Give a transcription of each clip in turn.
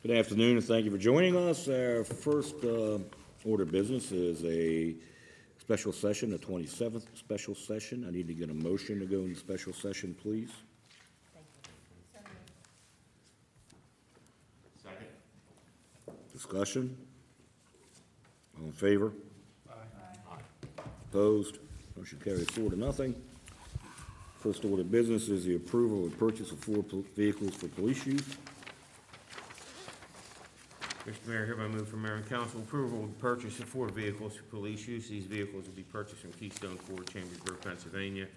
Good afternoon, and thank you for joining us. Our first order of business is a special session, the 27th special session. I need to get a motion to go into special session, please. Second. Discussion? All in favor? Aye. Opposed? Motion carries 4-0. First order of business is the approval of purchase of 4 vehicles for police use. Mr. Mayor, hereby move for mayor and council approval of the purchase of 4 vehicles for police use. These vehicles will be purchased from Keystone Ford, Chambersburg, Pennsylvania,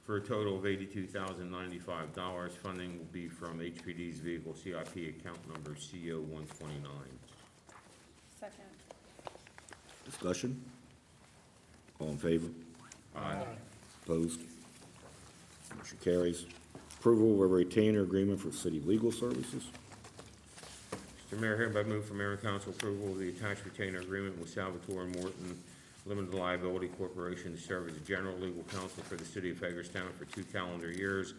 for a total of $82,095. Funding will be from HPD's vehicle CIP account number CO129. Second. Discussion? All in favor? Aye. Opposed? Motion carries. Approval of a retainer agreement for city legal services. Mr. Mayor, hereby move for mayor and council approval of the attached retainer agreement with Salvatore Morton Limited Liability Corporation to serve as general legal counsel for the city of Hagerstown for 2 calendar years,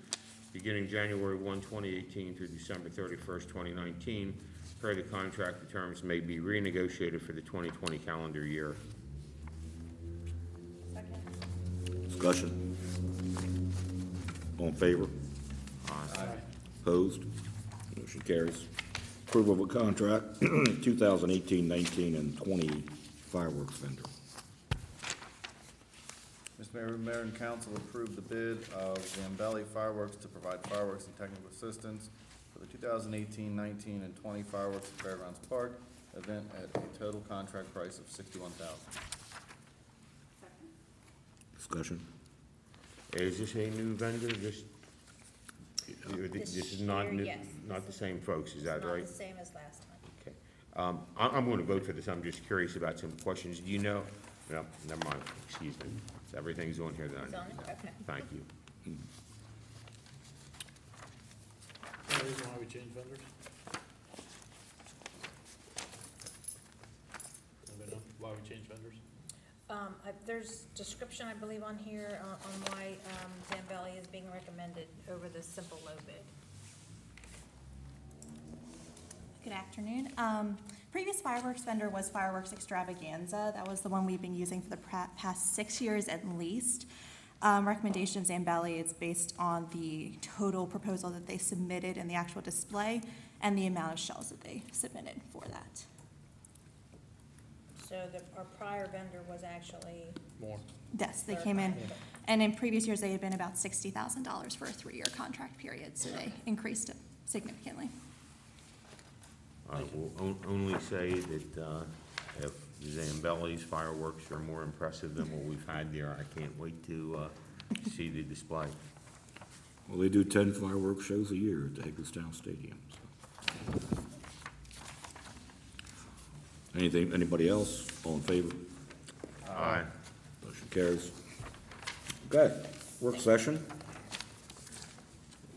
beginning January 1, 2018 through December 31st, 2019. Per the contract, the terms may be renegotiated for the 2020 calendar year. Second. Discussion? All in favor? Aye. Opposed? Motion carries. Approval of a contract, 2018-19 and 20 fireworks vendor. Mr. Mayor, Mayor and Council approved the bid of Zambelli Fireworks to provide fireworks and technical assistance for the 2018-19 and 20 fireworks at Fairgrounds Park event at a total contract price of $61,000. Discussion? Is this a new vendor? This is not year, new, yes. not the same folks, is that right? Not the same as last time. Okay. I'm going to vote for this. I'm just curious about some questions. Do you know? No, never mind. Excuse me. Everything's on here then. It's on it? Okay. Thank you. Any reason why we changed vendors? Anybody know why we changed vendors? There's description, I believe, on here on why Zambelli is being recommended over the simple low bid. Good afternoon. Previous fireworks vendor was Fireworks Extravaganza. That was the one we've been using for the past 6 years at least. Recommendation of Zambelli is based on the total proposal that they submitted in the actual display and the amount of shells that they submitted for that. So our prior vendor was actually, More. Yes, they came in, and in previous years they had been about $60,000 for a 3-year contract period, so they increased it significantly. I will only say that if Zambelli's fireworks are more impressive than what we've had there, I can't wait to see the display. Well, they do 10 fireworks shows a year at the Hagerstown Stadium. So. Anybody else? All in favor? Aye. Motion carries. Okay, work session.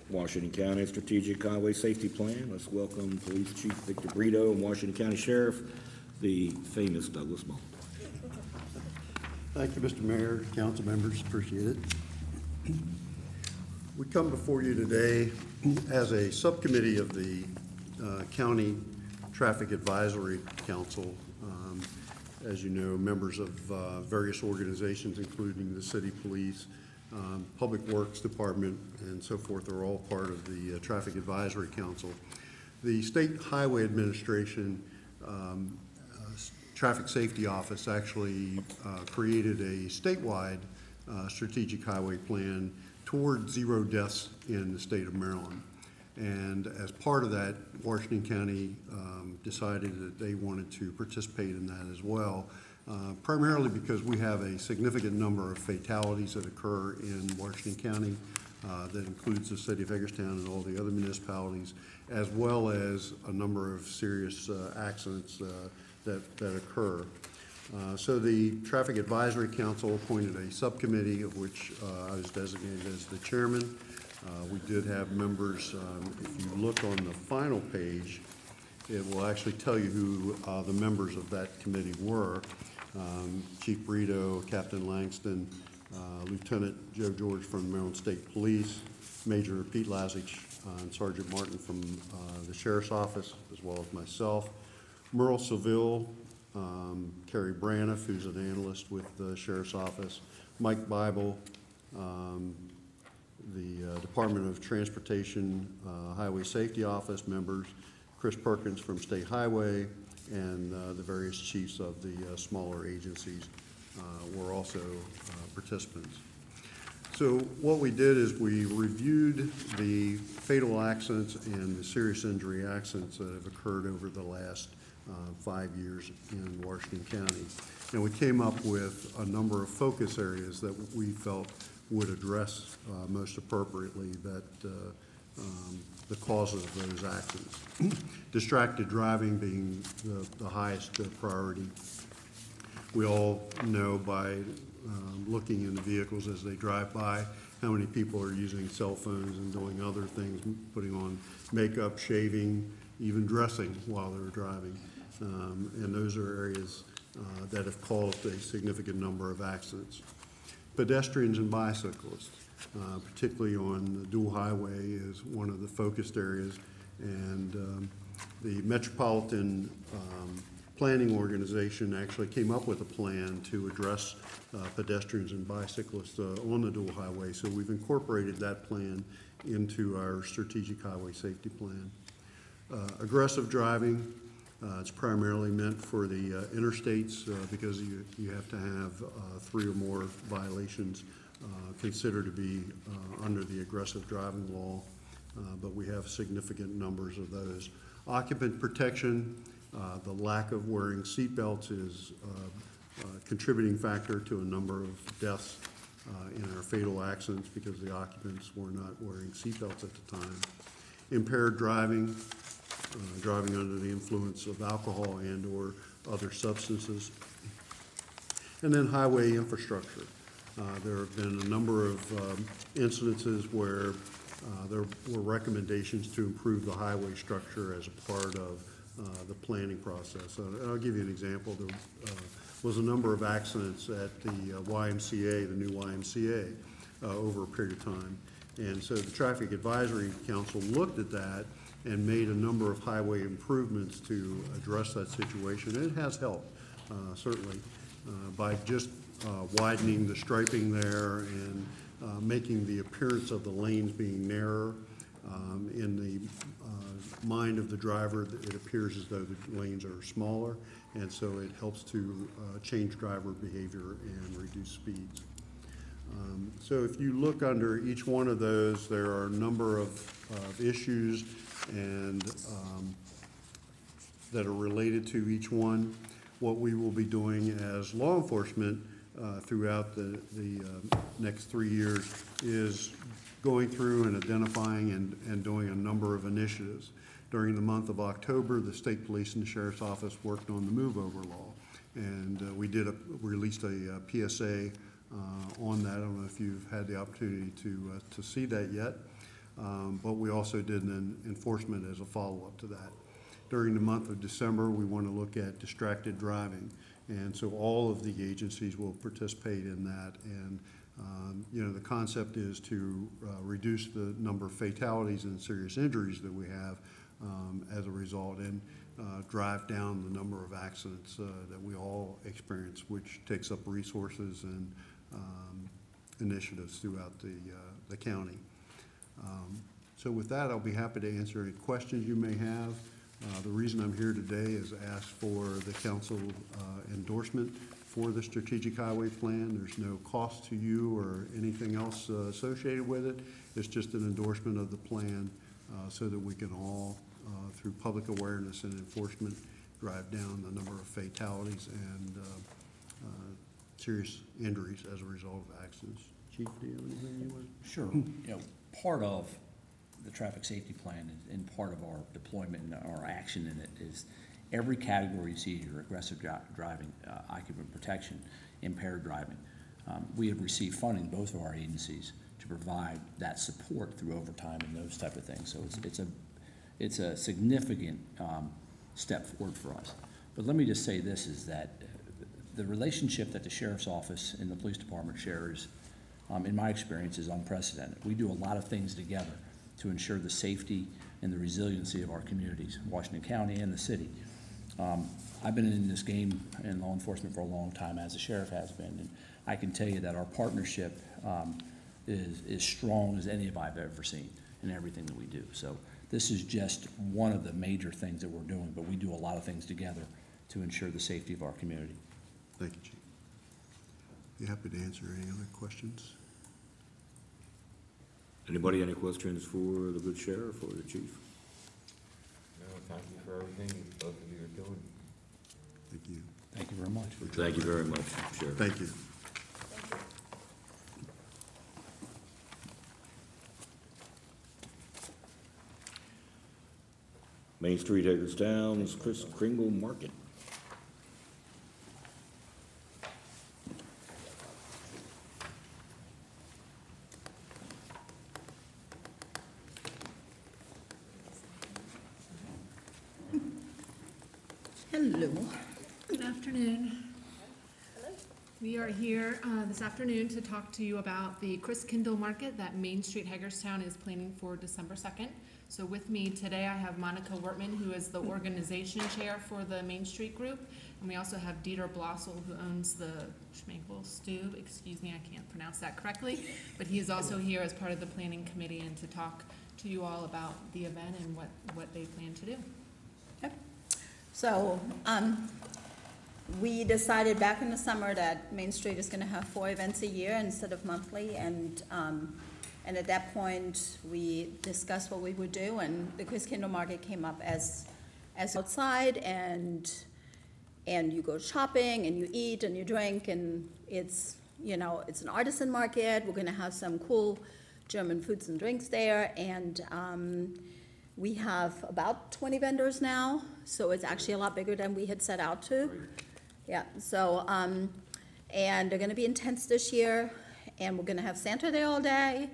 Washington County Strategic Highway Safety Plan. Let's welcome Police Chief Victor Brito and Washington County Sheriff, the famous Douglas Mullen. Thank you, Mr. Mayor, council members, appreciate it. We come before you today as a subcommittee of the County Traffic Advisory Council. As you know, members of various organizations, including the City Police, Public Works Department, and so forth, are all part of the Traffic Advisory Council. The State Highway Administration Traffic Safety Office actually created a statewide strategic highway plan toward 0 deaths in the state of Maryland. And as part of that, Washington County decided that they wanted to participate in that as well, primarily because we have a significant number of fatalities that occur in Washington County. That includes the city of Hagerstown and all the other municipalities, as well as a number of serious accidents that occur. So the Traffic Advisory Council appointed a subcommittee of which I was designated as the chairman. We did have members. If you look on the final page, it will actually tell you who the members of that committee were. Chief Brito, Captain Langston, Lieutenant Joe George from the Maryland State Police, Major Pete Lazich, and Sergeant Martin from the Sheriff's Office, as well as myself. Merle Seville, Kerry Braniff, who's an analyst with the Sheriff's Office, Mike Bible, the Department of Transportation Highway Safety Office members, Chris Perkins from State Highway, and the various chiefs of the smaller agencies were also participants. So what we did is we reviewed the fatal accidents and the serious injury accidents that have occurred over the last 5 years in Washington County. And we came up with a number of focus areas that we felt would address most appropriately the causes of those accidents. Distracted driving being the highest priority. We all know by looking in the vehicles as they drive by how many people are using cell phones and doing other things, putting on makeup, shaving, even dressing while they're driving. And those are areas that have caused a significant number of accidents. Pedestrians and bicyclists, particularly on the dual highway, is one of the focused areas. And the Metropolitan Planning Organization actually came up with a plan to address pedestrians and bicyclists on the dual highway. So we've incorporated that plan into our strategic highway safety plan. Aggressive driving, it's primarily meant for the interstates because you have to have 3 or more violations considered to be under the aggressive driving law, but we have significant numbers of those. Occupant protection, the lack of wearing seatbelts is a contributing factor to a number of deaths in our fatal accidents because the occupants were not wearing seatbelts at the time. Impaired driving, driving under the influence of alcohol and or other substances. And then highway infrastructure. There have been a number of incidences where there were recommendations to improve the highway structure as a part of the planning process. I'll give you an example. There was a number of accidents at the YMCA, the new YMCA, over a period of time. And so the Traffic Advisory Council looked at that and made a number of highway improvements to address that situation. And it has helped, certainly, by just widening the striping there and making the appearance of the lanes being narrower. In the mind of the driver, it appears as though the lanes are smaller, and so it helps to change driver behavior and reduce speeds. So if you look under each one of those, there are a number of issues and that are related to each one. What we will be doing as law enforcement throughout the next 3 years is going through and identifying and doing a number of initiatives. During the month of October, the State Police and the Sheriff's Office worked on the move-over law, and we released a PSA on that. I don't know if you've had the opportunity to see that yet, but we also did an enforcement as a follow-up to that. During the month of December, we want to look at distracted driving, and so all of the agencies will participate in that. And you know, the concept is to reduce the number of fatalities and serious injuries that we have as a result, and drive down the number of accidents that we all experience, which takes up resources and initiatives throughout the county. So with that, I'll be happy to answer any questions you may have. The reason I'm here today is ask for the council endorsement for the strategic highway plan. There's no cost to you or anything else associated with it. It's just an endorsement of the plan so that we can all, through public awareness and enforcement, drive down the number of fatalities and serious injuries as a result of accidents. Chief, do you have anything you want? Sure. You know, part of the traffic safety plan and part of our deployment and our action in it is every category you see here: aggressive driving, occupant protection, impaired driving. We have received funding, both of our agencies, to provide that support through overtime and those type of things. So it's a significant step forward for us. But let me just say this, is that the relationship that the Sheriff's Office and the Police Department shares in my experience, is unprecedented. We do a lot of things together to ensure the safety and the resiliency of our communities, Washington County and the city. I've been in this game in law enforcement for a long time, as the sheriff has been, and I can tell you that our partnership is strong as any of I've ever seen in everything that we do. So this is just one of the major things that we're doing, but we do a lot of things together to ensure the safety of our community. Thank you, Chief. Be happy to answer any other questions. Anybody, any questions for the good sheriff or the chief? No, thank you for everything both of you are doing. Thank you. Thank you very much. Thank you very much, Sheriff. Thank you. Main Street, Hagerstown's Chris Kringle Market. Hello. Good afternoon. We are here this afternoon to talk to you about the Chris Kindle Market that Main Street Hagerstown is planning for December 2nd. So with me today, I have Monica Wortman, who is the organization chair for the Main Street group. And we also have Dieter Blossel, who owns the Schmankel Stube. Excuse me, I can't pronounce that correctly. But he is also here as part of the planning committee and to talk to you all about the event and what they plan to do. So, we decided back in the summer that Main Street is gonna have 4 events a year instead of monthly, and at that point, we discussed what we would do, and the Chris Kindle Market came up as outside, and you go shopping, and you eat, and you drink, and it's, you know, it's an artisan market. We're gonna have some cool German foods and drinks there, and we have about 20 vendors now, so it's actually a lot bigger than we had set out to. Yeah, so, and they're gonna be intense this year, and we're gonna have Santa there all day.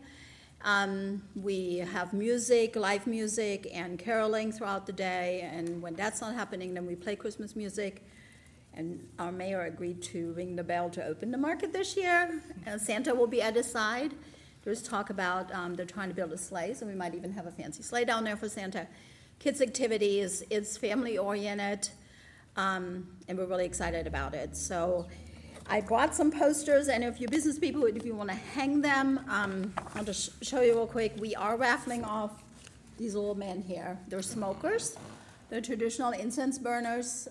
We have music, live music, and caroling throughout the day, and when that's not happening, then we play Christmas music. And our mayor agreed to ring the bell to open the market this year, and Santa will be at his side. There's talk about, they're trying to build a sleigh, so we might even have a fancy sleigh down there for Santa. Kids' activities, it's family-oriented, and we're really excited about it. So I brought some posters, and if you're business people, if you want to hang them, I'll just show you real quick. We are raffling off these little men here. They're smokers. They're traditional incense burners.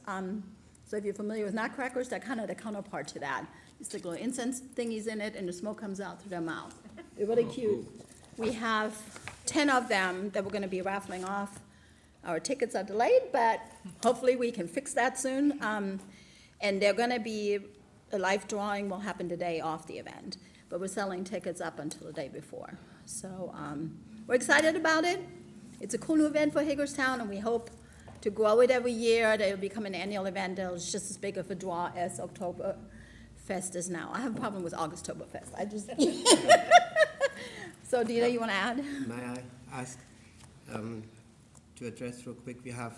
So if you're familiar with nutcrackers, they're kind of the counterpart to that. You stick little incense thingies in it, and the smoke comes out through their mouth. They're really cute. We have 10 of them that we're going to be raffling off. Our tickets are delayed, but hopefully we can fix that soon. And they're going to be, a live drawing will happen the day of the event, but we're selling tickets up until the day before. So we're excited about it. It's a cool new event for Hagerstown, and we hope to grow it every year. It'll become an annual event. It's just as big of a draw as Oktoberfest is now. I have a problem with Augusttoberfest. I just... So, Dieter, you want to add? May I ask to address real quick? We have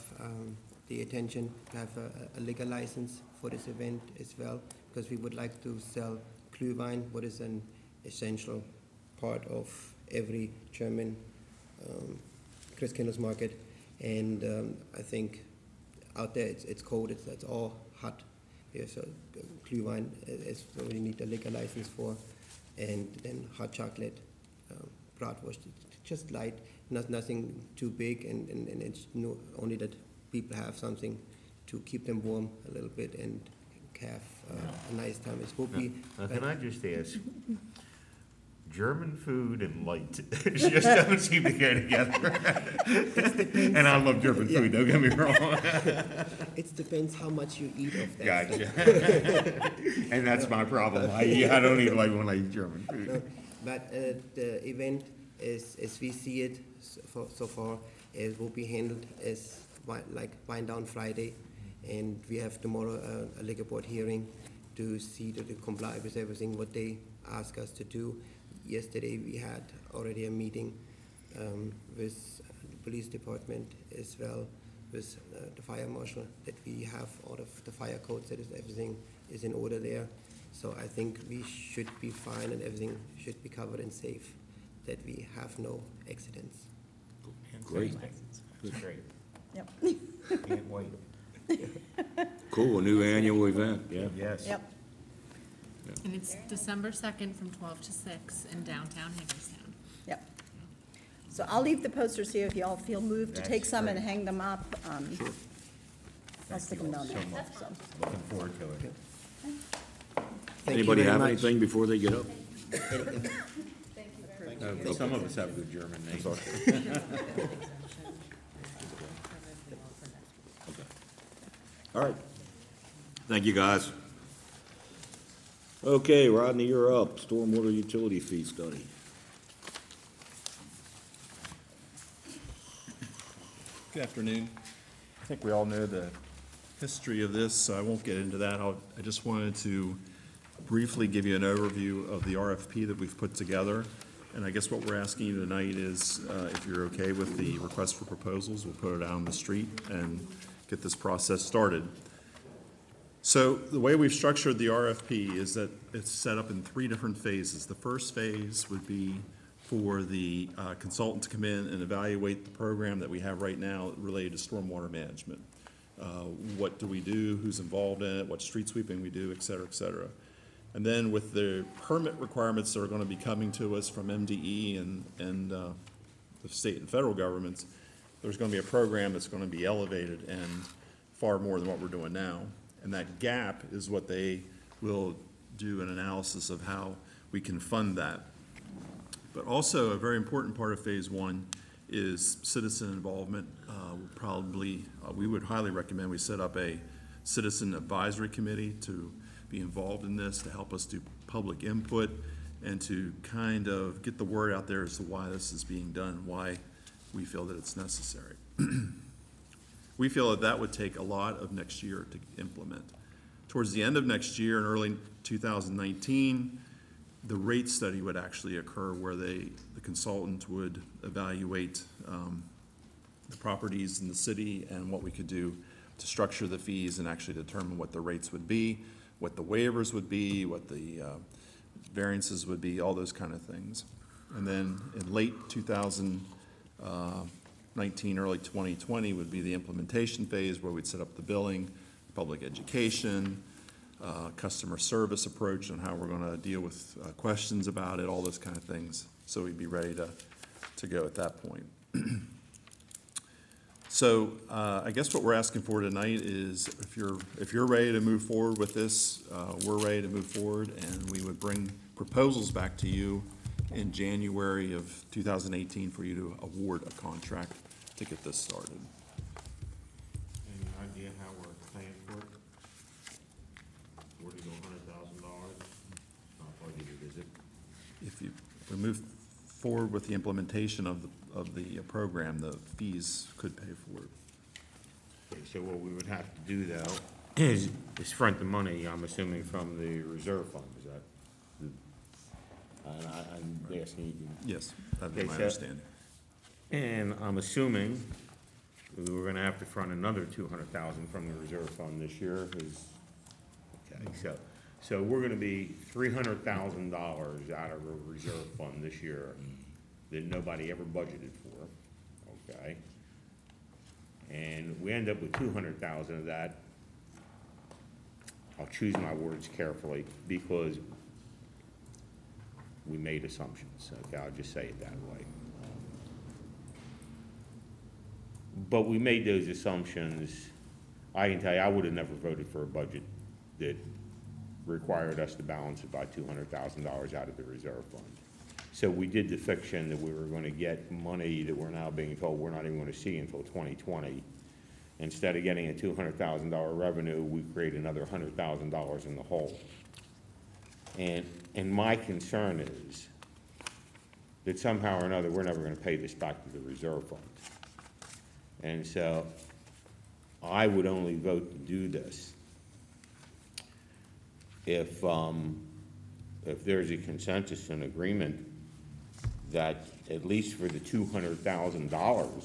the intention to have a liquor license for this event as well, because we would like to sell Glühwein, what is an essential part of every German Christkindlesmarkt market. And I think out there it's cold, it's all hot here, so Glühwein is what we need a liquor license for, and then hot chocolate, bratwurst, just light, nothing too big, and it's only that people have something to keep them warm a little bit and have a nice time. It will be. Can I just ask? German food and light just don't seem to go together. And I love German food, don't get me wrong. It depends how much you eat of that. Gotcha. And that's my problem. I don't eat like when I eat German food. No, but the event, as we see it so far, it will be handled as like Wine Down Friday, and we have tomorrow a liquor board hearing to see that they comply with everything what they ask us to do. Yesterday we had already a meeting with the police department as well, with the fire marshal, that we have all of the fire codes, that is everything is in order there. So I think we should be fine and everything should be covered and safe, that we have no accidents. Great. That's great. Yep. Can't wait. Cool, a new annual event, yeah. Yes. Yep. And it's December 2nd from 12 to 6 in downtown Hagerstown. Yep. So I'll leave the posters here if y'all feel moved to take That's some and great. hang them up. I'll Thank stick you them all down so there. much. So. Looking forward to it. Thank you Anybody very have much. anything before they get up? Some of us have good German names. All right. Thank you, guys. Okay, Rodney, you're up. Stormwater utility fee study. Good afternoon. I think we all know the history of this, so I won't get into that. I just wanted to briefly give you an overview of the RFP that we've put together. And I guess what we're asking you tonight is, if you're okay with the request for proposals, we'll put it out on the street and get this process started. So the way we've structured the RFP is that it's set up in 3 different phases. The first phase would be for the consultant to come in and evaluate the program that we have right now related to stormwater management. What do we do, who's involved in it, what street sweeping we do, et cetera, et cetera. And then with the permit requirements that are going to be coming to us from MDE and the state and federal governments, there's going to be a program that's going to be elevated and far more than what we're doing now. And that gap is what they will do an analysis of how we can fund that. But also a very important part of phase 1 is citizen involvement. We would highly recommend we set up a citizen advisory committee to be involved in this, to help us do public input and to kind of get the word out there as to why this is being done, why we feel that it's necessary. We feel that that would take a lot of next year to implement. Towards the end of next year, in early 2019, the rate study would actually occur where the consultant would evaluate the properties in the city and what we could do to structure the fees and actually determine what the rates would be, what the waivers would be, what the variances would be, all those kind of things. And then in late 2019, early 2020 would be the implementation phase where we'd set up the billing, public education, customer service approach on how we're going to deal with questions about it, all those kind of things. So we'd be ready to go at that point. So I guess what we're asking for tonight is if you're ready to move forward with this, we're ready to move forward, and we would bring proposals back to you in January of 2018 for you to award a contract to get this started. Any idea how we're paying for it? $40,000 to $100,000? Not budgeted, is it? If we move forward with the implementation of the program, the fees could pay for it. Okay, so what we would have to do though is front the money, I'm assuming, from the reserve fund, is that? I'm asking you. Yes, that'd be Okay, my so- understanding. And I'm assuming we're gonna have to front another $200,000 from the reserve fund this year, okay, so we're gonna be $300,000 out of a reserve fund this year that nobody ever budgeted for, okay? And we end up with 200,000 of that. I'll choose my words carefully because we made assumptions, okay, I'll just say it that way. But we made those assumptions. I can tell you, I would have never voted for a budget that required us to balance it by $200,000 out of the reserve fund. So we did the fiction that we were going to get money that we're now being told we're not even going to see until 2020. Instead of getting a $200,000 revenue, we create another $100,000 in the hole. And my concern is that somehow or another, we're never going to pay this back to the reserve fund. And so I would only vote to do this if there's a consensus and agreement that at least for the $200,000,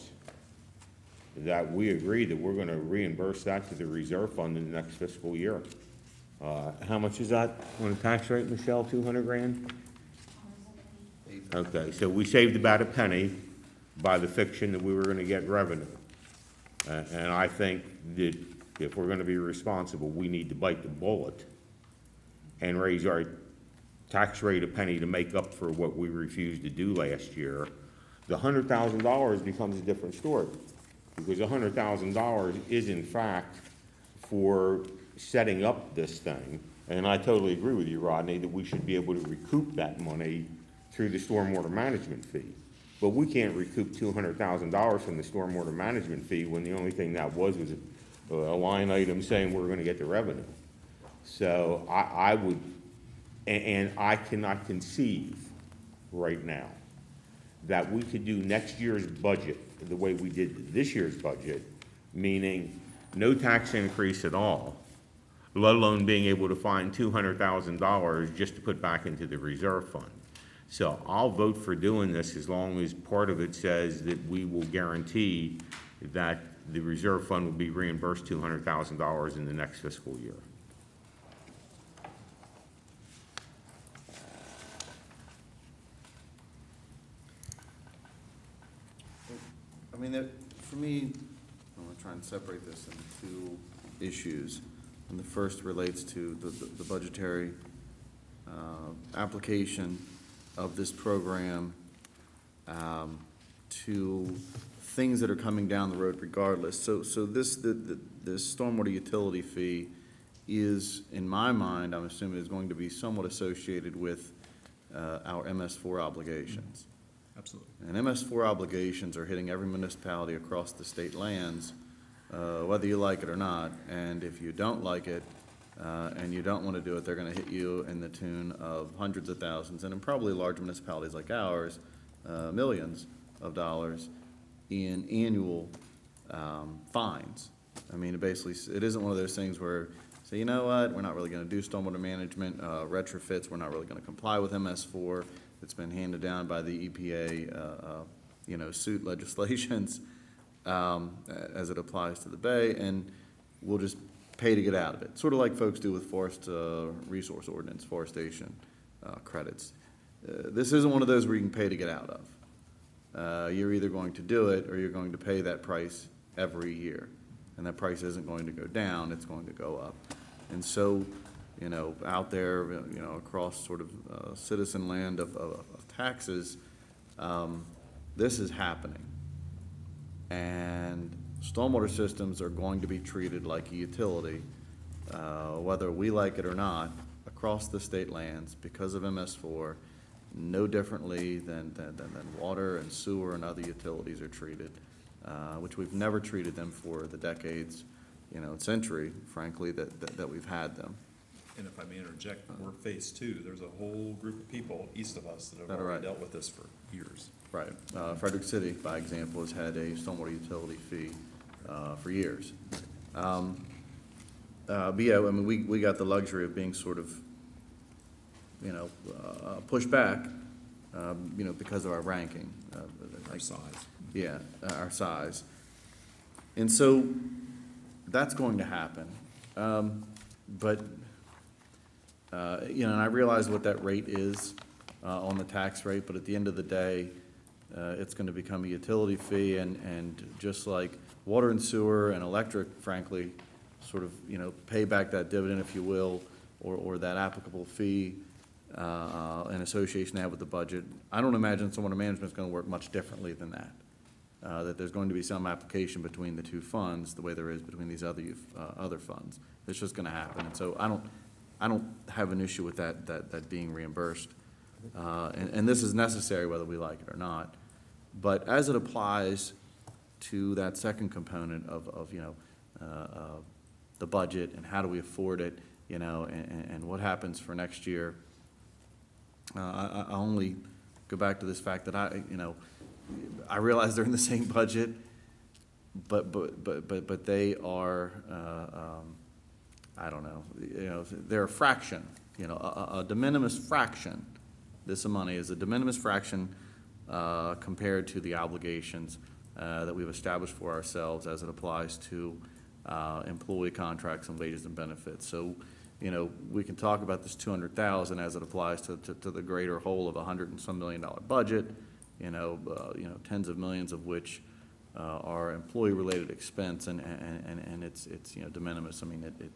that we agree that we're going to reimburse that to the reserve fund in the next fiscal year. How much is that on the tax rate, Michelle, 200 grand? Okay, so we saved about a penny by the fiction that we were gonna get revenue. And I think that if we're gonna be responsible, we need to bite the bullet and raise our tax rate a penny to make up for what we refused to do last year. The $100,000 becomes a different story, because $100,000 is in fact for setting up this thing. And I totally agree with you, Rodney, that we should be able to recoup that money through the stormwater management fee. But we can't recoup $200,000 from the stormwater management fee when the only thing that was a line item saying we're gonna get the revenue. So I would, and I cannot conceive right now that we could do next year's budget the way we did this year's budget, meaning no tax increase at all, let alone being able to find $200,000 just to put back into the reserve fund. So I'll vote for doing this as long as part of it says that we will guarantee that the reserve fund will be reimbursed $200,000 in the next fiscal year. I mean, for me, I'm gonna try and separate this into two issues. And the first relates to the budgetary application of this program to things that are coming down the road regardless. So this stormwater utility fee is, in my mind, I'm assuming is going to be somewhat associated with our MS4 obligations. Absolutely. And MS4 obligations are hitting every municipality across the state lands, whether you like it or not. And if you don't like it, and you don't want to do it, they're going to hit you in the tune of hundreds of thousands, and in probably large municipalities like ours, millions of dollars in annual fines. I mean, basically, it isn't one of those things where, say, you know what, we're not really going to do stormwater management retrofits, we're not really going to comply with MS4. It's been handed down by the EPA, suit legislations as it applies to the Bay, and we'll just pay to get out of it. Sort of like folks do with forest resource ordinance, forestation credits. This isn't one of those where you can pay to get out of. You're either going to do it or you're going to pay that price every year. And that price isn't going to go down, it's going to go up. And so, out there, across sort of citizen land of taxes, this is happening. And stormwater systems are going to be treated like a utility, whether we like it or not, across the state lands because of MS4, no differently than water and sewer and other utilities are treated, which we've never treated them for the decades, century, frankly, that we've had them. And if I may interject, we're phase two. There's a whole group of people east of us that have That are already right. dealt with this for years. Right. Frederick City, by example, has had a stormwater utility fee for years. But yeah, I mean, we got the luxury of being sort of, pushed back, because of our ranking. Our size. Yeah, our size. And so that's going to happen. And I realize what that rate is on the tax rate, but at the end of the day, it's going to become a utility fee, and just like water and sewer and electric, frankly, sort of, pay back that dividend, if you will, or that applicable fee in association they have with the budget. I don't imagine stormwater management is going to work much differently than that. That there's going to be some application between the two funds, the way there is between these other funds. It's just going to happen, and so I don't have an issue with that being reimbursed. And this is necessary whether we like it or not. But as it applies to that second component of the budget and how do we afford it, and what happens for next year, I only go back to this fact that I realize they're in the same budget, but they are, I don't know, they're a fraction, a de minimis fraction. This money is a de minimis fraction compared to the obligations that we've established for ourselves as it applies to employee contracts and wages and benefits. So, we can talk about this 200,000 as it applies to the greater whole of $100 and some million budget, tens of millions of which are employee-related expense, and it's de minimis. I mean,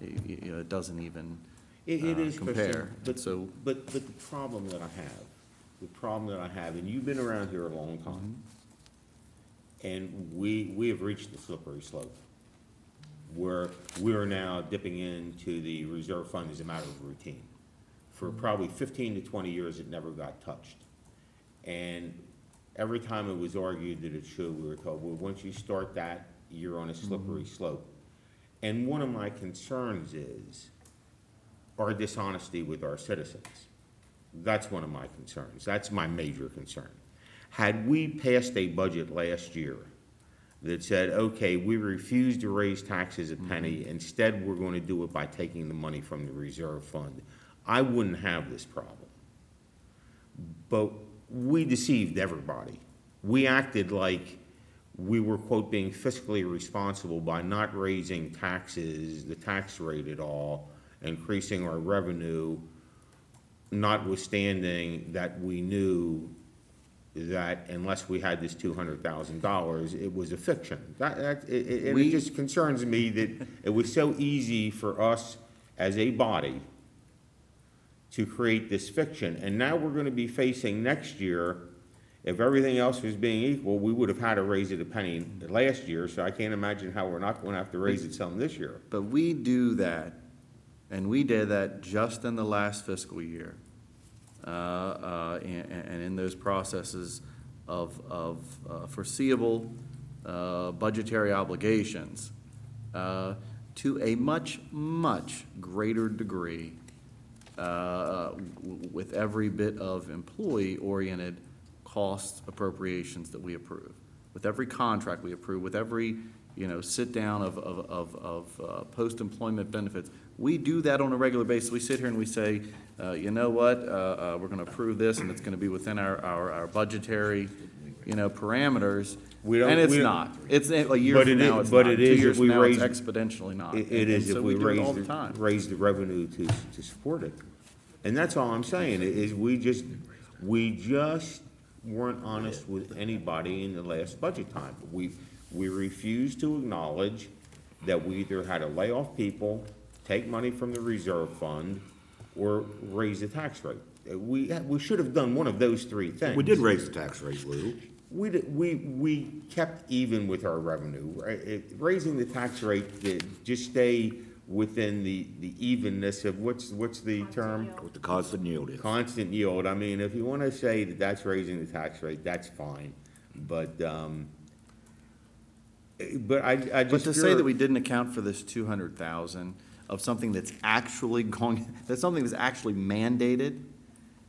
it doesn't even It is, compare. Christian, but the problem that I have, and you've been around here a long time, and we have reached the slippery slope, where we are now dipping into the reserve fund as a matter of routine. For probably 15 to 20 years, it never got touched. And every time it was argued that it should, we were told, well, once you start that, you're on a slippery slope. And one of my concerns is our dishonesty with our citizens. That's one of my concerns. That's my major concern. Had we passed a budget last year that said, okay, we refuse to raise taxes a penny, instead we're going to do it by taking the money from the reserve fund, I wouldn't have this problem. But we deceived everybody. We acted like we were, quote, being fiscally responsible by not raising taxes, the tax rate at all, increasing our revenue, notwithstanding that we knew that unless we had this $200,000, it was a fiction. It just concerns me that it was so easy for us as a body to create this fiction. And now we're going to be facing next year, if everything else was being equal, we would have had to raise it a penny last year, so I can't imagine how we're not going to have to raise it some this year. But we do that, and we did that just in the last fiscal year. And in those processes of foreseeable budgetary obligations, to a much, much greater degree, with every bit of employee-oriented cost appropriations that we approve, with every contract we approve, with every, sit-down of post-employment benefits. We do that on a regular basis. We sit here and we say, you know what, we're going to approve this, and it's going to be within our budgetary, parameters. And it's not. It's a year from now, it's not. 2 years from now, it's exponentially not. It is if we do it all the time. raise the revenue to support it. And that's all I'm saying, is we just weren't honest with anybody in the last budget time. We refused to acknowledge that we either had to lay off people, take money from the reserve fund, or raise the tax rate. We should have done one of those three things. We did raise the tax rate, Lou. We kept even with our revenue. Raising the tax rate to just stay within the evenness of, what's the term? What the constant yield is. Constant yield. I mean, if you want to say that that's raising the tax rate, that's fine. But I just. But to say that we didn't account for this 200,000 of something that's actually something that's actually mandated,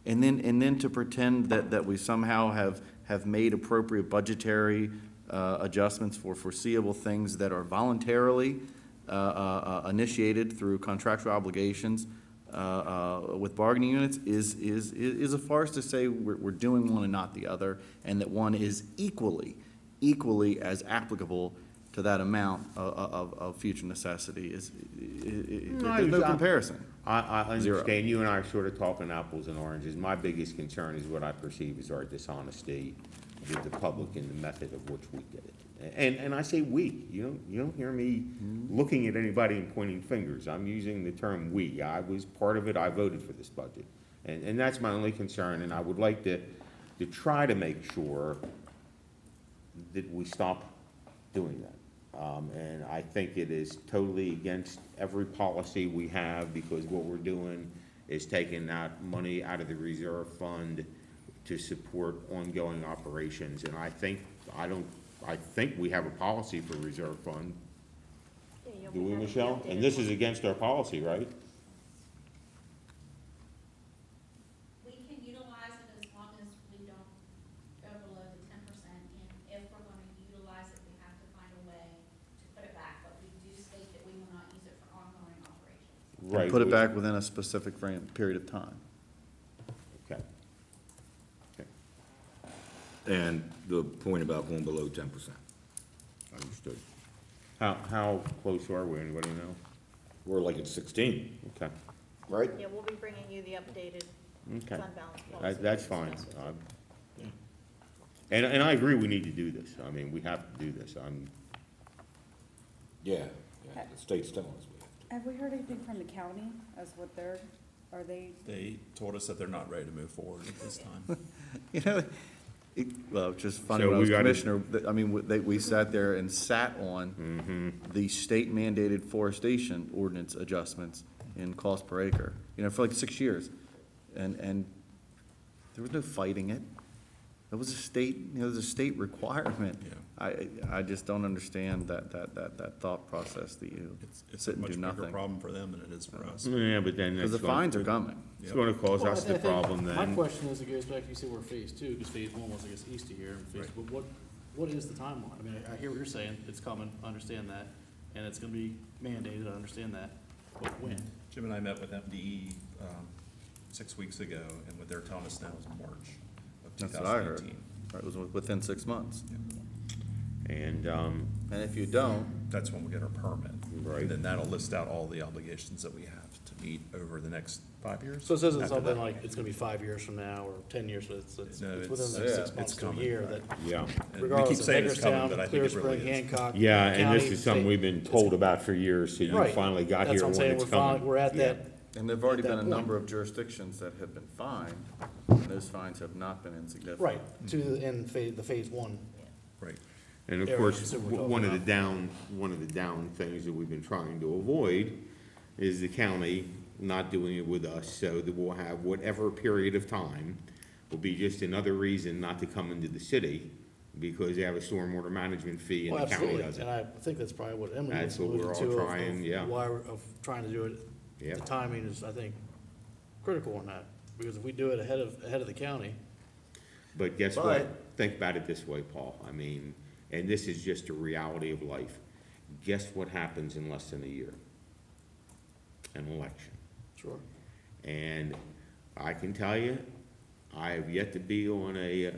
and then to pretend that we somehow have made appropriate budgetary adjustments for foreseeable things that are voluntarily initiated through contractual obligations with bargaining units is a farce. To say we're doing one and not the other, and that one is equally as applicable to that amount of future necessity there's no comparison. I understand. Zero. You and I are sort of talking apples and oranges. My biggest concern is what I perceive as our dishonesty with the public in the method of which we did it. And I say we. You don't hear me looking at anybody and pointing fingers. I'm using the term we. I was part of it. I voted for this budget, and that's my only concern. And I would like to try to make sure that we stop doing that. And I think it is totally against every policy we have, because what we're doing is taking that money out of the reserve fund to support ongoing operations. And I think we have a policy for reserve fund. Do we, Michelle? And this is against our policy, right? We can utilize it as long as we don't go below the 10%, and if we're going to utilize it, we have to find a way to put it back, but we do state that we will not use it for ongoing operations. Right. Put it back within a specific period of time. Okay. Okay. And the point about going below 10%. Understood. How close are we? Anybody know? We're like at 16, Okay, right? Yeah, we'll be bringing you the updated okay. fund balance policy. That's fine. Discuss with you. And I agree we need to do this. I mean, we have to do this. Yeah, the state's telling us we have to. Have we heard anything from the county as what are they? They told us that they're not ready to move forward at this time. You know, well, it's just funny, So when I we was gotta- commissioner, I mean, we sat there and sat on the state mandated forestation ordinance adjustments in cost per acre, you know, for like 6 years. And there was no fighting it. It was a state, it was a state requirement. Yeah. I just don't understand that thought process that you It's sit a and much do bigger nothing. problem for them than it is for us. Yeah, but then Because that's the fines are coming. It's gonna cause Well, us I the think problem My then. question is, it goes back, you say we're phase two, because phase one was, I guess, east of here, and phase, but what is the timeline? I mean, I hear what you're saying, it's coming, I understand that, and it's gonna be mandated, I understand that, but when? Jim and I met with MDE 6 weeks ago, and what they're telling us now is March of That's what I heard. 2018. Right, it was within 6 months. And, And if you don't, That's when we get our permit. Right. And then that'll list out all the obligations that we have to meet over the next 5 years. So it isn't After something that. like, it's gonna be 5 years from now, or 10 years, so it's No, it's it's- within the yeah, next 6 it's months to a coming, year, right. that yeah. And we regardless keep of saying it's coming, Hagerstown, but I think Clear it really Spring, is. Hancock. Yeah, and this county, is something state. we've been told about for years, so you Right. finally got That's here what I'm when saying, it's we're finally, coming. we're at that, and there've already At that been a point. number of jurisdictions that have been fined, and those fines have not been insignificant. right, to the end, the phase one. Right. And of Areas course, that we're talking one of the about. one of the down things that we've been trying to avoid is the county not doing it with us, so that we'll have whatever period of time will be just another reason not to come into the city, because they have a stormwater management fee and Well, the county absolutely, doesn't. and I think that's probably what Emily That's was what we're alluding all to, trying, yeah. why, of trying to do it. Yeah. The timing is, I think, critical on that, because if we do it ahead of the county, But guess But- what? Think about it this way, Paul. I mean, and this is just a reality of life. Guess what happens in less than a year? An election. sure. And I can tell you, I have yet to be on a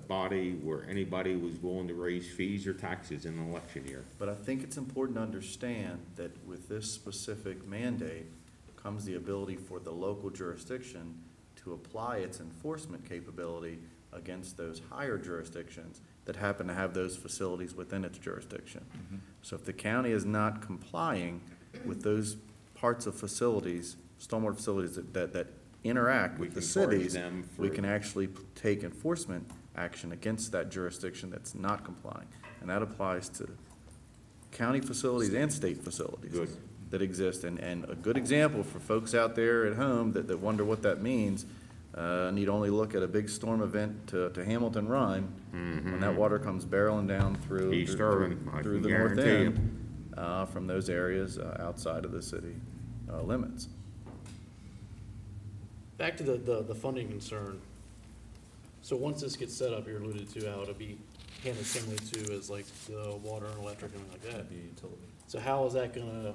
body where anybody was willing to raise fees or taxes in an election year. But I think it's important to understand that with this specific mandate comes the ability for the local jurisdiction to apply its enforcement capability against those higher jurisdictions that happen to have those facilities within its jurisdiction. So if the county is not complying with those parts of facilities, stormwater facilities that interact We with the can charge cities, them we for- can actually take enforcement action against that jurisdiction that's not complying. And that applies to county facilities and state facilities Good. that exist. And a good example for folks out there at home that wonder what that means, need only look at a big storm event to Hamilton Run, when that water comes barreling down through. East through- Irving, I through can the north guarantee you. end, from those areas outside of the city limits. Back to the funding concern. So once this gets set up, you're alluded to how it'll be handled similarly to as like the water and electric and like that. That'd be utility. So how is that gonna